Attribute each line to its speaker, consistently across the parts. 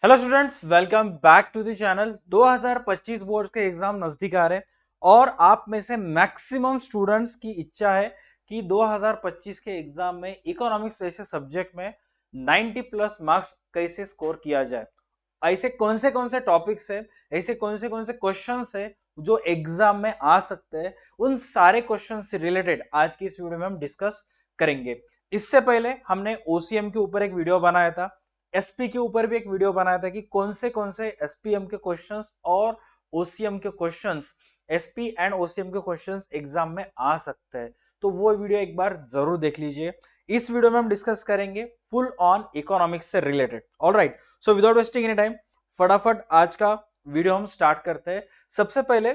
Speaker 1: Hello students, welcome back to the channel. 2025 board के exam नजदीक आ रहे हैं और आप में से मैक्सिमम स्टूडेंट्स की इच्छा है कि 2025 के एग्जाम में इकोनॉमिक्स जैसे सब्जेक्ट में 90 प्लस मार्क्स कैसे स्कोर किया जाए। ऐसे कौन से टॉपिक्स है, ऐसे कौन से क्वेश्चंस है जो एग्जाम में आ सकते हैं, उन सारे क्वेश्चन से रिलेटेड आज की इस वीडियो में हम डिस्कस करेंगे। इससे पहले हमने ओसीएम के ऊपर एक वीडियो बनाया था, एसपी के ऊपर भी एक वीडियो बनाया था कि कौन से एसपीएम के क्वेश्चंस और ओसीएम के क्वेश्चंस, एसपी एंड ओसीएम के क्वेश्चंस एग्जाम में आ सकते हैं। तो वो वीडियो एक बार जरूर देख लीजिए। इस वीडियो में हम डिस्कस करेंगे फुल ऑन इकोनॉमिक्स से related. Alright, so without wasting any time फटाफट आज का वीडियो हम स्टार्ट करते हैं। सबसे पहले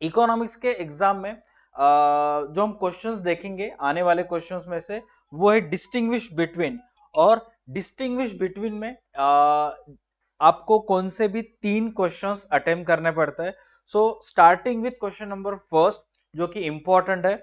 Speaker 1: इकोनॉमिक्स के एग्जाम में जो हम क्वेश्चंस देखेंगे आने वाले क्वेश्चंस में से, वो है डिस्टिंग्विश बिटवीन। और डिस्टिंग्विश बिटवीन में आपको कौन से भी तीन क्वेश्चंस अटेम्प्ट करने पड़ते हैं। So starting with question number first, जो कि इंपॉर्टेंट है,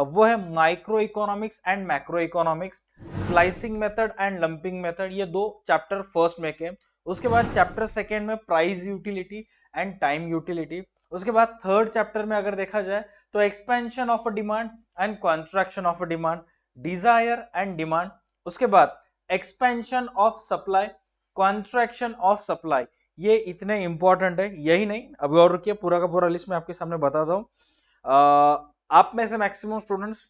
Speaker 1: वो है micro economics and macro economics, slicing method and lumping method. ये दो चैप्टर फर्स्ट में के। उसके बाद चैप्टर सेकेंड में price utility and time utility. उसके बाद थर्ड चैप्टर में अगर देखा जाए तो expansion of a demand and contraction of a demand, desire and demand. उसके बाद expansion of supply, contraction of supply. ये इतने इंपॉर्टेंट है। यही नहीं, अभी और रुकिए, पूरा का पूरा लिस्ट मैं आपके सामने बताता हूं। आप में से मैक्सिमम स्टूडेंट्स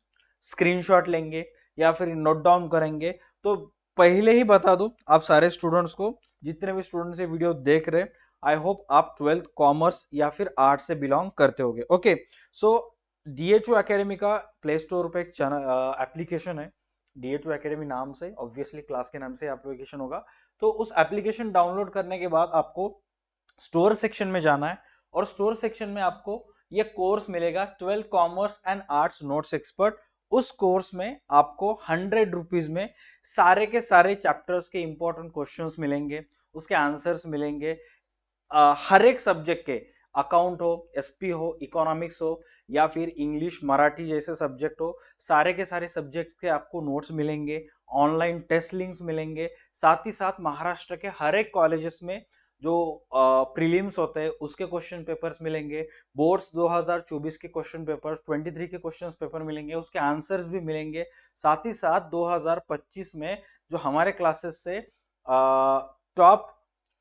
Speaker 1: स्क्रीनशॉट लेंगे या फिर नोट डाउन करेंगे। तो पहले ही बता दूं आप सारे स्टूडेंट्स को, जितने भी स्टूडेंट्स ये वीडियो देख रहे हैं, आई होप आप 12th कॉमर्स या फिर आर्ट से बिलोंग करते होगे। ओके, सो डीएचओ एकेडमी का प्ले स्टोर पे एक एप्लीकेशन है, डीएचओ एकेडमी नाम से, ऑब्वियसली क्लास के नाम से एप्लीकेशन होगा। तो उस एप्लीकेशन डाउनलोड करने के बाद आपको स्टोर सेक्शन में जाना है और स्टोर सेक्शन में आपको ये कोर्स मिलेगा, 12 commerce and arts notes expert. उस कोर्स में आपको 100 रुपीज में सारे के सारे चैप्टर्स के इंपॉर्टेंट क्वेश्चंस मिलेंगे, उसके आंसर्स मिलेंगे। हर एक सब्जेक्ट के, अकाउंट हो, एसपी हो, इकोनॉमिक्स हो या फिर इंग्लिश मराठी जैसे सब्जेक्ट हो, सारे के सारे सब्जेक्ट के आपको नोट्स मिलेंगे, ऑनलाइन टेस्ट लिंक्स मिलेंगे। साथ ही साथ महाराष्ट्र के हर एक कॉलेजेस में जो प्रीलिम्स होते हैं उसके क्वेश्चन पेपर्स मिलेंगे, बोर्ड्स 2024 के क्वेश्चन पेपर्स, 23 के क्वेश्चन पेपर मिलेंगे, उसके आंसर्स भी मिलेंगे। साथ ही साथ 2025 में जो हमारे क्लासेस से टॉप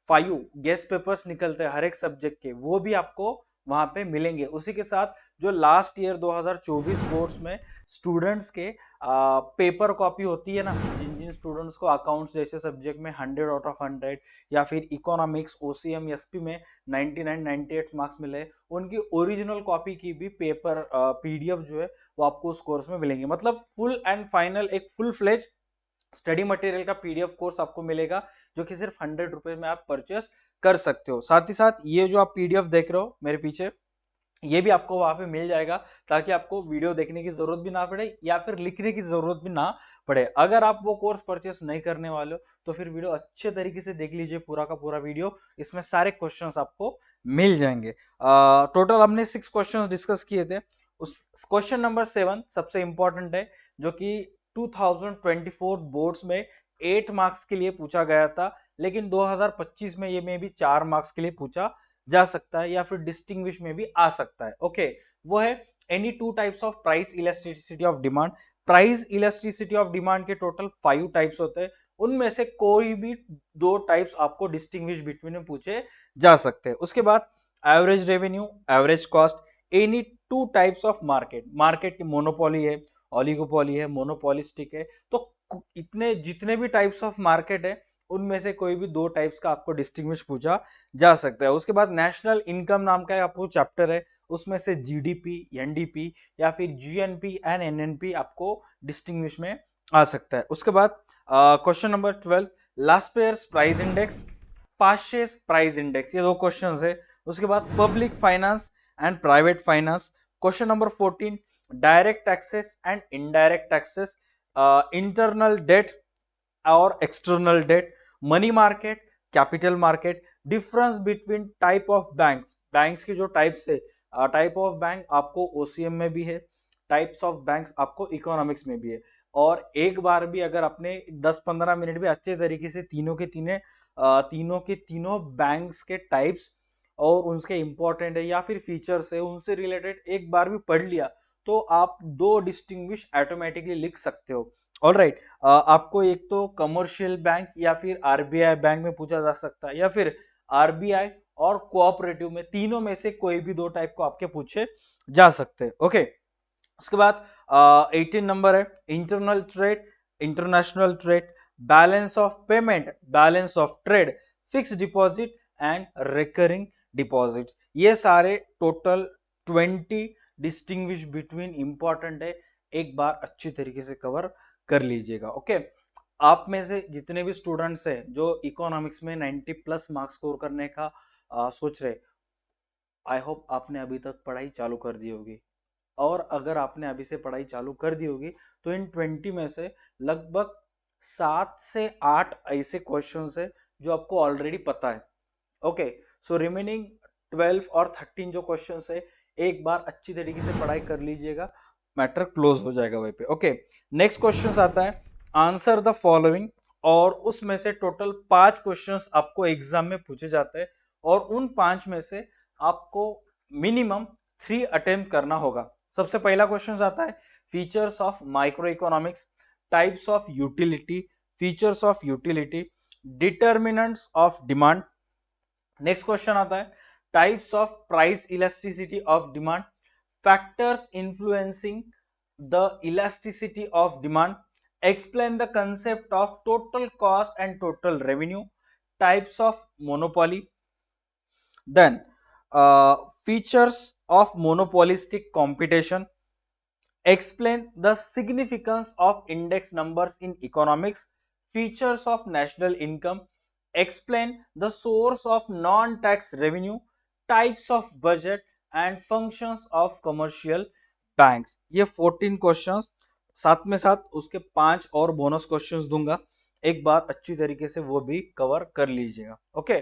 Speaker 1: 5 गेस्ट पेपर्स निकलते हैं हर एक सब्जेक्ट के, वो भी आपको वहां पे मिलेंगे। उसी के साथ जो लास्ट ईयर 2024 बोर्ड्स में स्टूडेंट्स के पेपर कॉपी होती है ना, जिन जिन स्टूडेंट्स को अकाउंट्स जैसे सब्जेक्ट में 100 आउट ऑफ 100 या फिर इकोनॉमिक्स, ओसीएम, एसपी में 99 98 मार्क्स मिले, उनकी ओरिजिनल कॉपी की भी पेपर पीडीएफ जो है वो आपको उस कोर्स में मिलेंगे। मतलब फुल एंड फाइनल एक फुल फ्लेज स्टडी मटेरियल का पीडीएफ कोर्स आपको मिलेगा, जो कि सिर्फ 100 रुपए में आप परचेस कर सकते हो। साथ ही साथ ये जो आप पीडीएफ देख रहे हो मेरे पीछे, ये भी आपको वहां पे मिल जाएगा, ताकि आपको वीडियो देखने की जरूरत भी ना पड़े या फिर लिखने की जरूरत भी ना पड़े। अगर आप वो कोर्स परचेस नहीं करने वाले हो तो फिर वीडियो अच्छे तरीके से देख लीजिए, पूरा का पूरा वीडियो, इसमें सारे क्वेश्चंस आपको मिल जाएंगे। टोटल हमने 6 क्वेश्चंस डिस्कस किए थे। उस क्वेश्चन नंबर 7 सबसे इंपॉर्टेंट है, जो कि 2024 बोर्ड्स में 8 मार्क्स के लिए पूछा गया था, लेकिन 2025 में ये में भी 4 मार्क्स के लिए पूछा जा सकता है या फिर डिस्टिंग्विश में भी आ सकता है। ओके, वो है any two types of price elasticity of demand. Price elasticity of demand के टोटल 5 टाइप्स होते हैं, उनमें से कोई भी 2 टाइप्स आपको डिस्टिंग्विश बिटवीन में पूछे जा सकते हैं। उसके बाद average revenue, average cost, any two types of market. Market की मोनोपोली है, ऑलिगोपोली है, मोनोपोलिस्टिक है, तो इतने जितने भी टाइप्स ऑफ मार्केट है उनमें से कोई भी 2 टाइप्स का आपको डिस्टिंग्विश पूछा जा सकता है। उसके बाद नेशनल इनकम नाम का आपको चैप्टर है, उसमें से जीडीपी, एनडीपी या फिर जीएनपी एंड एनएनपी आपको डिस्टिंग्विश में आ सकता है। उसके बाद question number 12, Laspeyres price index, Paasche's price index, ये 2 क्वेश्चंस है। उसके बाद public finance and private finance. Question number 14, direct taxes and indirect taxes, internal debt और external debt, money market, capital market, difference between type of banks. Banks की जो types है, type of bank आपको OCM में भी है, types of banks आपको economics में भी है। और एक बार भी अगर आपने 10-15 मिनट भी अच्छे तरीके से तीनों के तीनों बैंक्स के टाइप्स और उनके इंपॉर्टेंट है या फिर फीचर्स है उनसे रिलेटेड एक बार भी पढ़ लिया तो आप दो डिस्टिंग्विश ऑटोमेटिकली लिख सकते हो। ऑल राइट, आपको एक तो कमर्शियल बैंक या फिर आरबीआई बैंक में पूछा जा सकता है या फिर आरबीआई और कोऑपरेटिव में, तीनों में से कोई भी दो टाइप को आपके पूछे जा सकते हैं। ओके, उसके बाद 18 नंबर है internal trade, international trade, balance of payment, balance of trade, fix deposit and recurring deposit. ये सारे टोटल 20 डिस्टिंग्विश बिटवीन इंपॉर्टेंट है, एक बार अच्छी तरीके से कवर कर लीजिएगा। ओके, आप में से जितने भी स्टूडेंट्स हैं जो इकोनॉमिक्स में 90 प्लस मार्क्स स्कोर करने का सोच रहे, आई होप आपने अभी तक पढ़ाई चालू कर दी होगी। और अगर आपने अभी से पढ़ाई चालू कर दी होगी तो इन 20 में से लगभग 7 से 8 ऐसे क्वेश्चंस है जो आपको ऑलरेडी पता है। ओके, सो रिमेनिंग 12 और 13 जो क्वेश्चंस है एक बार अच्छी तरीके से पढ़ाई कर लीजिएगा, मैटर क्लोज हो जाएगा वहीं पे। ओके, नेक्स्ट क्वेश्चंस आता है आंसर द फॉलोइंग, और उसमें से टोटल 5 क्वेश्चंस आपको एग्जाम में पूछे जाते हैं और उन 5 में से आपको मिनिमम 3 अटेम्प्ट करना होगा। सबसे पहला क्वेश्चन आता है features of micro economics, types of utility, features of utility, determinants of demand. Next question आता है types of price elasticity of demand, factors influencing the elasticity of demand, explain the concept of total cost and total revenue, types of monopoly, then features of monopolistic competition, explain the significance of index numbers in economics, features of national income, explain the source of non-tax revenue, types of budget and functions of commercial banks। ये 14 questions, साथ में साथ उसके 5 और bonus questions दूंगा, एक बार अच्छी तरीके से वो भी कवर कर लीजिएगा। ओके,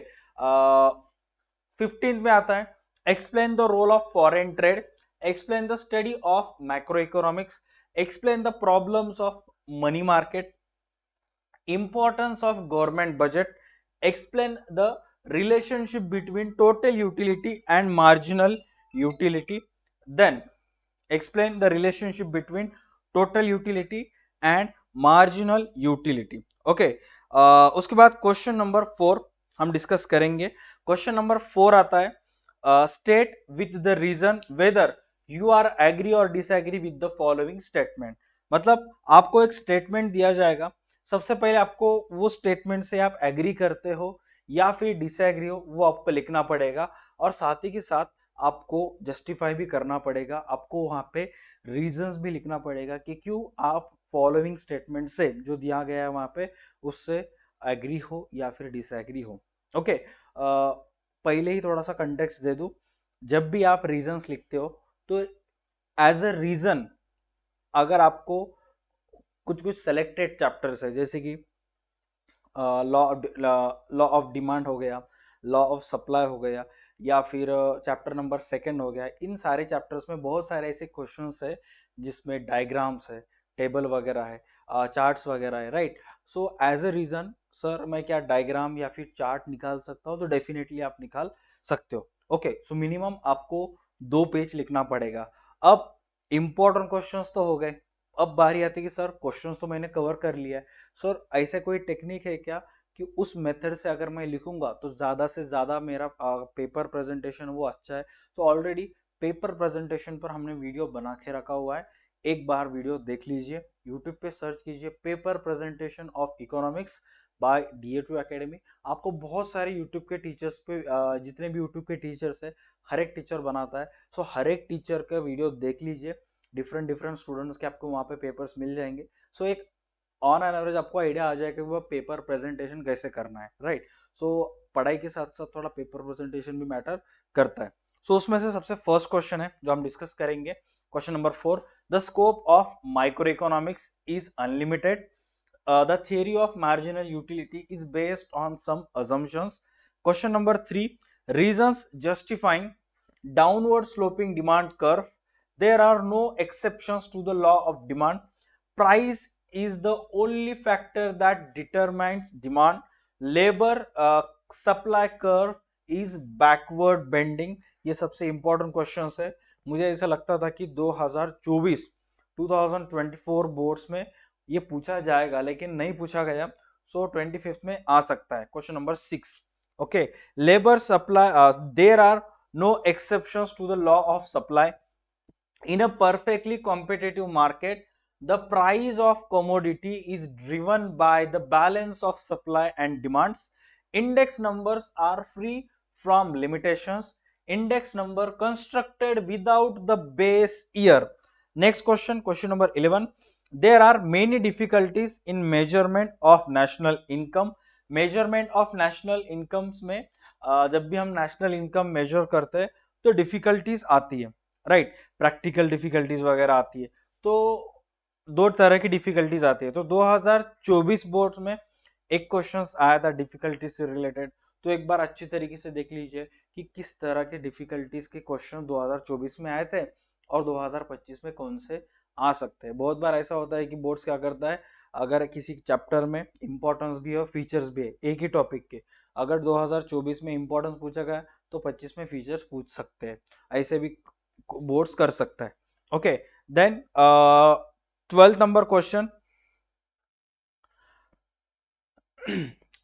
Speaker 1: 15 में आता है explain the role of foreign trade, explain the study of macroeconomics, explain the problems of money market, importance of government budget, explain the relationship between total utility and marginal utility, then explain the relationship between total utility and marginal utility। Okay, उसके बाद question number 4 हम discuss करेंगे। Question number 4 आता है state with the reason whether you are agree और disagree with the following statement. मतलब आपको एक स्टेटमेंट दिया जाएगा, सबसे पहले आपको वो स्टेटमेंट से आप एग्री करते हो या फिर डिसएग्री हो वो आपको लिखना पड़ेगा, और साथ ही के साथ आपको जस्टिफाई भी करना पड़ेगा, आपको वहां पे रीजंस भी लिखना पड़ेगा कि क्यों आप फॉलोइंग स्टेटमेंट से जो दिया गया है वहां पे उससे एग्री हो या फिर डिसएग्री हो। ओके, पहले ही थोड़ा सा कंटेक्स्ट दे दूं, जब भी आप रीजंस लिखते हो तो एज अ रीजन अगर आपको कुछ कुछ सेलेक्टेड चैप्टर्स है जैसे कि लॉ ऑफ डिमांड हो गया, लॉ ऑफ सप्लाई हो गया, या फिर चैप्टर नंबर 2 हो गया, इन सारे चैप्टर्स में बहुत सारे ऐसे क्वेश्चंस है जिसमें डायग्राम्स है, टेबल वगैरह है, चार्ट्स वगैरह है, right. So as a reason sir मैं क्या डायग्राम या फिर चार्ट निकाल सकता हूँ, तो डेफिनेटली आप निकाल सकते हो। ओके, सो मिनिमम आपको 2 पेज लिखना पड़ेगा। अब इंपॉर्टेंट क्वेश्चंस तो हो गए, अब बारी आती है कि सर क्वेश्चंस तो मैंने कवर कर लिया है, सर ऐसा कोई टेक्निक है क्या कि उस मेथड से अगर मैं लिखूंगा तो ज्यादा से ज्यादा मेरा पेपर प्रेजेंटेशन वो अच्छा है। तो ऑलरेडी पेपर प्रेजेंटेशन पर हमने वीडियो बना के रखा हुआ है, एक बार वीडियो देख लीजिए, यूट्यूब पे सर्च कीजिए paper presentation of economics by DA2 academy. आपको बहुत सारे यूट्यूब के टीचर्स पे जितने भी यूट्यूब के टीचर्स है हर एक टीचर बनाता है, सो हर एक टीचर का वीडियो देख लीजिए, डिफरेंट डिफरेंट स्टूडेंट्स के आपको वहां पे पेपर्स मिल जाएंगे। सो एक ऑन एन एवरेज आपको आइडिया आ जाएगा कि वो पेपर प्रेजेंटेशन कैसे करना है, राइट। सो पढ़ाई के साथ साथ थोड़ा पेपर प्रेजेंटेशन भी मैटर करता है। सो उसमें से सबसे फर्स्ट क्वेश्चन है जो हम डिस्कस करेंगे, question number 4, the scope of micro economics is unlimited, the theory of marginal utility is based on some assumptions। Question number 3, reasons justifying downward sloping demand curve, there are no exceptions to the law of demand, price is the only factor that determines demand. Labor supply curve is backward bending. ये सबसे important questions है। मुझे ऐसा लगता था कि 2024 boards में ये पूछा जाएगा, लेकिन नहीं पूछा गया। सो 25th में आ सकता है। Question number 6, okay. Labour supply, there are no exceptions to the law of supply. In a perfectly competitive market, the price of commodity is driven by the balance of supply and demands. Index numbers are free from limitations. Index number constructed without the base year. Next question, question number 11. There are many difficulties in measurement of national income. Measurement of national incomes में जब भी हम national income major करते हैं तो difficulties आती है, right. Practical difficulties वगैरह आती है। तो दो तरह की डिफिकल्टीज आती है। तो 2024 बोर्ड्स में एक क्वेश्चन आया था डिफिकल्टीज से रिलेटेड। तो एक बार अच्छी तरीके से देख लीजिए कि किस तरह के डिफिकल्टीज के क्वेश्चन 2024 में आए थे और 2025 में कौन से आ सकते हैं। बहुत बार ऐसा होता है कि बोर्ड्स क्या करता है, अगर किसी चैप्टर में इंपॉर्टेंस भी हो, फीचर्स भी है एक ही टॉपिक के, अगर 2024 में इंपॉर्टेंस पूछा गया तो 25 में फीचर्स पूछ सकते हैं। ऐसे भी बोर्ड्स कर सकता है। Okay, then 12th number question,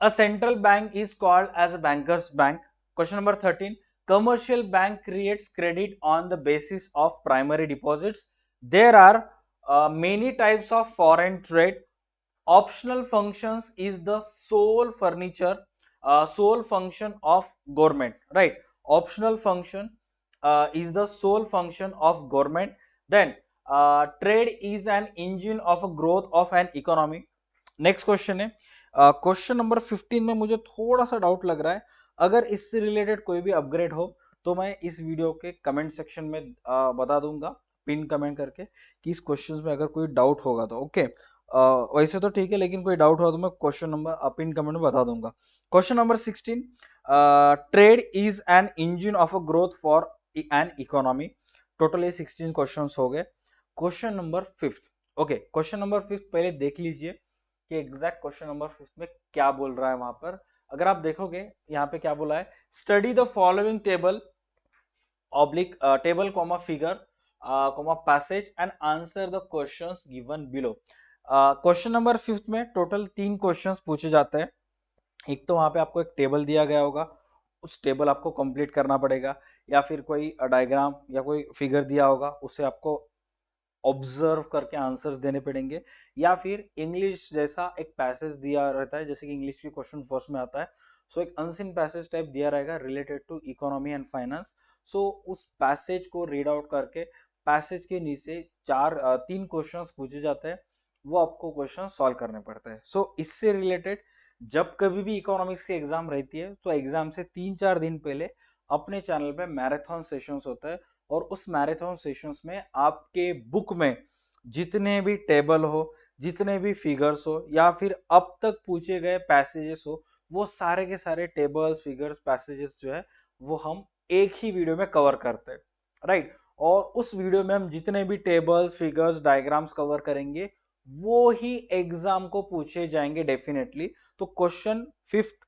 Speaker 1: a central bank is called as a banker's bank. Question number 13, commercial bank creates credit on the basis of primary deposits. There are many types of foreign trade. Optional functions is the sole function of government, right? Optional function is the sole function of government. Then trade is an engine of a growth of an economy. Next question है question number 15 में मुझे थोड़ा सा doubt लग रहा है। अगर इससे रिलेटेड कोई भी अपग्रेड हो तो मैं इस वीडियो के कमेंट सेक्शन में बता दूंगा, पिन कमेंट करके, कि इस क्वेश्चन में अगर कोई डाउट होगा तो। ओके, वैसे तो ठीक है, लेकिन कोई डाउट हो तो मैं क्वेश्चन नंबर पिन कमेंट में बता दूंगा। Question number 16, trade is an engine of a growth for an economy. Total 16 question हो गए। Question number 5th, okay, question number 5th पहले देख लीजिए कि एग्जैक्ट क्वेश्चन नंबर 5th में क्या बोल रहा है। वहां पर अगर आप देखोगे यहाँ पे क्या बोला है, study the following table oblique table comma figure comma passage and answer the questions given below. Question number 5th में टोटल 3 क्वेश्चंस पूछे जाते हैं। एक तो वहां पे आपको एक टेबल दिया गया होगा, उस टेबल आपको कंप्लीट करना पड़ेगा, या फिर कोई डायग्राम या कोई फिगर दिया होगा उसे आपको ऑब्जर्व करके आंसर्स देने पड़ेंगे, या फिर इंग्लिश जैसा एक पैसेज दिया रहता है, जैसे कि इंग्लिश की क्वेश्चन फर्स्ट में आता है। सो एक अनसीन पैसेज टाइप दिया रहेगा related to economy and finance. So उस पैसेज को रीड आउट करके पैसेज के नीचे 3 क्वेश्चंस पूछे जाते हैं, वो आपको क्वेश्चन सॉल्व करने पड़ते हैं। सो इससे रिलेटेड जब कभी भी इकोनॉमिक्स की एग्जाम रहती है तो एग्जाम से 3-4 दिन पहले अपने चैनल पे मैराथन सेशंस होता है, और उस मैराथन सेशंस में आपके बुक में जितने भी टेबल हो, जितने भी फिगर्स हो, या फिर अब तक पूछे गए पैसेजेस हो, वो सारे के सारे टेबल्स, फिगर्स, पैसेजेस जो है वो हम एक ही वीडियो में कवर करते हैं, राइट। और उस वीडियो में हम जितने भी टेबल्स, फिगर्स, डायग्राम्स कवर करेंगे वो ही एग्जाम को पूछे जाएंगे डेफिनेटली। तो क्वेश्चन 5th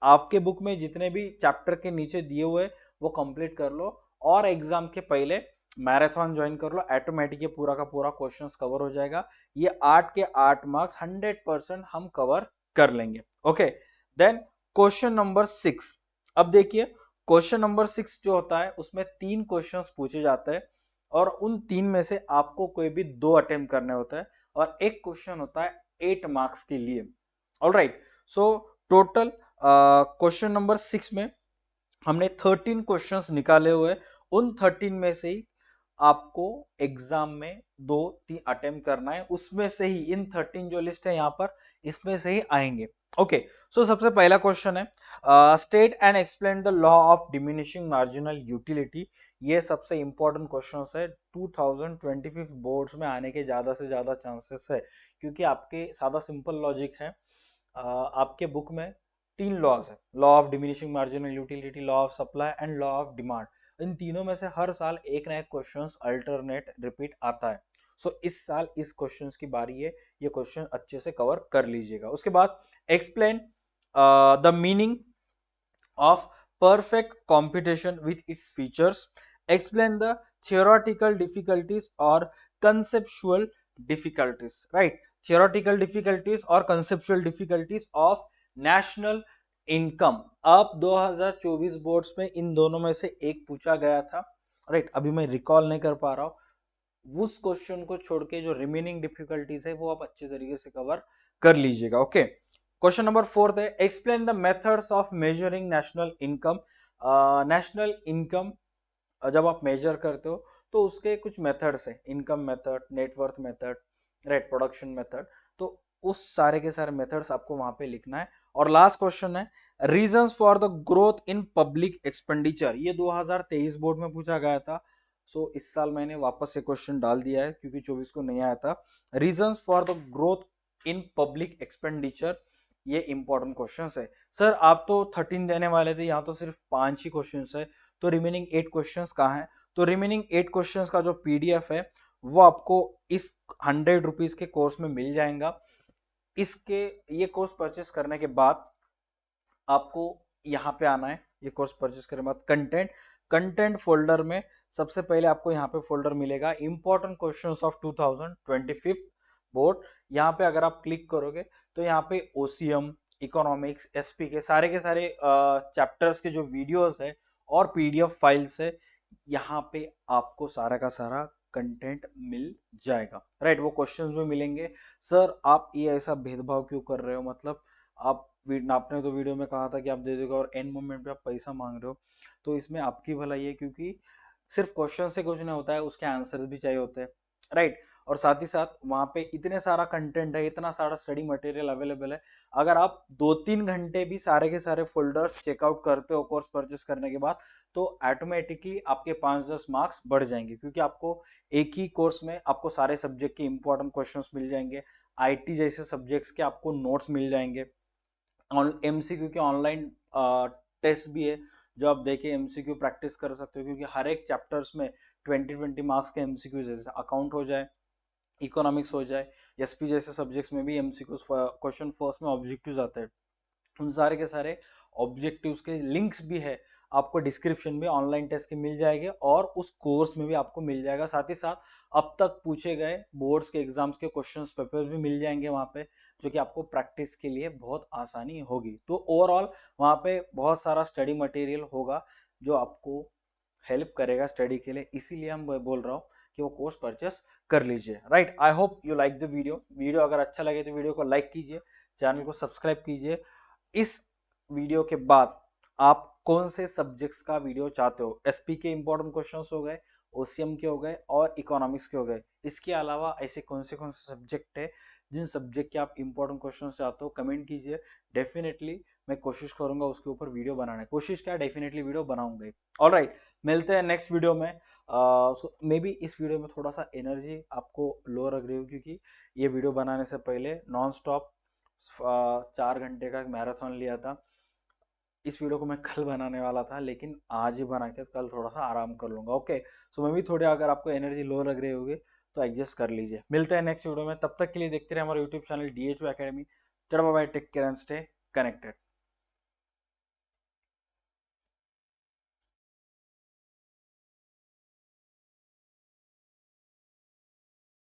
Speaker 1: आपके बुक में जितने भी चैप्टर के नीचे दिए हुए वो कंप्लीट कर लो, और एग्जाम के पहले मैराथन ज्वाइन कर लो, ऑटोमेटिक ये पूरा का पूरा क्वेश्चंस कवर हो जाएगा। ये 8 के 8 मार्क्स 100% हम कवर कर लेंगे। Okay, then question number 6। अब देखिए क्वेश्चन नंबर 6 जो होता है उसमें 3 क्वेश्चंस पूछे जाते हैं, और उन 3 में से आपको कोई भी 2 अटेम्प्ट करने होता है, और एक क्वेश्चन होता है 8 मार्क्स के लिए। Alright, so total question number 6 में हमने 13 क्वेश्चंस निकाले हुए। उन 13 में से ही आपको एग्जाम में 2-3 अटेम्प्ट करना है, उसमें से ही इन 13 जो लिस्ट है यहाँ पर इसमें से ही आएंगे। ओके, सो सबसे पहला क्वेश्चन है state and explain the law of diminishing marginal utility. ये सबसे इंपॉर्टेंट क्वेश्चन है, 2025 बोर्ड्स में आने के ज्यादा से ज्यादा चांसेस है, क्योंकि आपके सादा सिंपल लॉजिक है। आपके बुक में 3 लॉज है, law of diminishing marginal utility, law of supply and law of demand. इन तीनों में से हर साल एक ना एक क्वेश्चन अल्टरनेट रिपीट आता है। सो इस साल इस क्वेश्चंस की बारी है, ये क्वेश्चन अच्छे से कवर कर लीजिएगा। उसके बाद explain the meaning of perfect computation with its features, explain the theoretical difficulties or conceptual difficulties, right? Theoretical difficulties or conceptual difficulties of national income। अब 2024 बोर्ड्स में इन दोनों में से एक पूछा गया था, राइट? अभी मैं रिकॉल नहीं कर पा रहा हूं, उस क्वेश्चन को छोड़ के जो रिमेनिंग डिफिकल्टीज है वो आप अच्छे तरीके से कवर कर लीजिएगा। ओके, क्वेश्चन नंबर 4 है, explain the methods of measuring national income. National income जब आप मेजर करते हो तो उसके कुछ मेथड्स है, income method, net worth method, right, production method, तो उस सारे के सारे मेथड्स आपको वहां पे लिखना है। और लास्ट क्वेश्चन है, reasons for the growth in public expenditure. ये 2023 बोर्ड में पूछा गया था, सो इस साल मैंने वापस से क्वेश्चन डाल दिया है क्योंकि 24 को नहीं आया था। Reasons for the growth in public expenditure, ये इंपॉर्टेंट क्वेश्चंस है। सर आप तो 13 देने वाले थे, यहाँ तो सिर्फ 5 ही क्वेश्चंस है, तो रिमेनिंग 8 क्वेश्चंस कहाँ है? तो रिमेनिंग 8 क्वेश्चंस का जो पीडीएफ है वो आपको इस 100 रुपीज के कोर्स में मिल जाएगा। इसके ये कोर्स परचेस करने के बाद आपको यहाँ पे आना है, ये कोर्स परचेस करने के बाद कंटेंट फोल्डर में सबसे पहले आपको यहाँ पे फोल्डर मिलेगा इंपॉर्टेंट क्वेश्चंस ऑफ 2025 बोर्ड। यहाँ पे अगर आप क्लिक करोगे तो यहाँ पे ओसीएम, इकोनॉमिक्स, एसपी के सारे चैप्टर्स के जो वीडियोस है और पीडीएफ फाइल्स है, यहाँ पे आपको सारा का सारा कंटेंट मिल जाएगा, राइट? वो क्वेश्चंस भी मिलेंगे। सर आप ये ऐसा भेदभाव क्यों कर रहे हो, मतलब आप आपने तो वीडियो में कहा था कि आप दे दोगे और एंड मोमेंट पे आप पैसा मांग रहे हो, तो इसमें आपकी भलाई है क्योंकि सिर्फ क्वेश्चन से कुछ नहीं होता है, उसके आंसर्स भी चाहिए होते हैं, राइट? और साथ ही साथ वहां पे इतने सारा कंटेंट है, इतना सारा स्टडी मटेरियल अवेलेबल है, अगर आप 2-3 घंटे भी सारे के सारे फोल्डर्स चेकआउट करते हो कोर्स परचेस करने के बाद, तो ऑटोमेटिकली आपके 5-10 मार्क्स बढ़ जाएंगे क्योंकि आपको एक ही कोर्स में आपको सारे सब्जेक्ट के इंपॉर्टेंट क्वेश्चंस मिल जाएंगे, आईटी जैसे सब्जेक्ट्स के आपको नोट्स मिल जाएंगे, एमसीक्यू के ऑनलाइन टेस्ट भी है जो आप देके एमसीक्यू प्रैक्टिस कर सकते हो क्योंकि हर एक चैप्टर्स में 20-20 मार्क्स के एमसीक्यू, जैसे अकाउंट हो जाए, इकोनॉमिक्स हो जाए, एसपी जैसे सब्जेक्ट्स में भी एमसीक्यू क्वेश्चन फर्स्ट में ऑब्जेक्टिव्स आते हैं, उन सारे के सारे ऑब्जेक्टिव्स के लिंक्स भी है आपको डिस्क्रिप्शन में ऑनलाइन टेस्ट के मिल जाएंगे और उस कोर्स में भी आपको मिल जाएगा। साथ ही साथ अब तक पूछे गए बोर्ड्स के एग्जाम्स के क्वेश्चंस पेपर भी मिल जाएंगे वहां पे, जो कि आपको प्रैक्टिस के लिए बहुत आसानी होगी। तो ओवरऑल वहां पे बहुत सारा स्टडी मटेरियल होगा जो आपको हेल्प करेगा स्टडी के लिए, इसीलिए हम बोल रहा हूँ कि वो कोर्स परचेस कर लीजिए, right? I hope you like the video अगर अच्छा लगे तो वीडियो को लाइक कीजिए, चैनल को सब्सक्राइब कीजिए। इस वीडियो के बाद आप कौन से सब्जेक्ट्स का वीडियो चाहते हो? एसपी के इंपॉर्टेंट क्वेश्चंस हो गए, ओसीएम के हो गए और इकोनॉमिक्स के हो गए, इसके अलावा ऐसे कौन से सब्जेक्ट है जिन सब्जेक्ट के आप इंपॉर्टेंट क्वेश्चन चाहते हो, कमेंट कीजिए। डेफिनेटली मैं कोशिश करूंगा उसके ऊपर वीडियो बनाने, कोशिश क्या डेफिनेटली वीडियो बनाऊंगा। ऑलराइट, मिलते हैं नेक्स्ट वीडियो में। मे बी इस वीडियो में थोड़ा सा एनर्जी आपको लो लग रही हो क्योंकि ये वीडियो बनाने से पहले नॉन स्टॉप 4 घंटे का मैराथन लिया था। इस वीडियो को मैं कल बनाने वाला था लेकिन आज ही बना के कल थोड़ा सा आराम कर लूंगा। ओके, सो मैं भी थोड़ी, अगर आपको एनर्जी लो लग रही होगी तो एडजस्ट कर लीजिए। मिलते हैं नेक्स्ट वीडियो में, तब तक के लिए देखते रहे हमारा यूट्यूब चैनल DHU एकेडमी। चलो bye, take care and stay connected.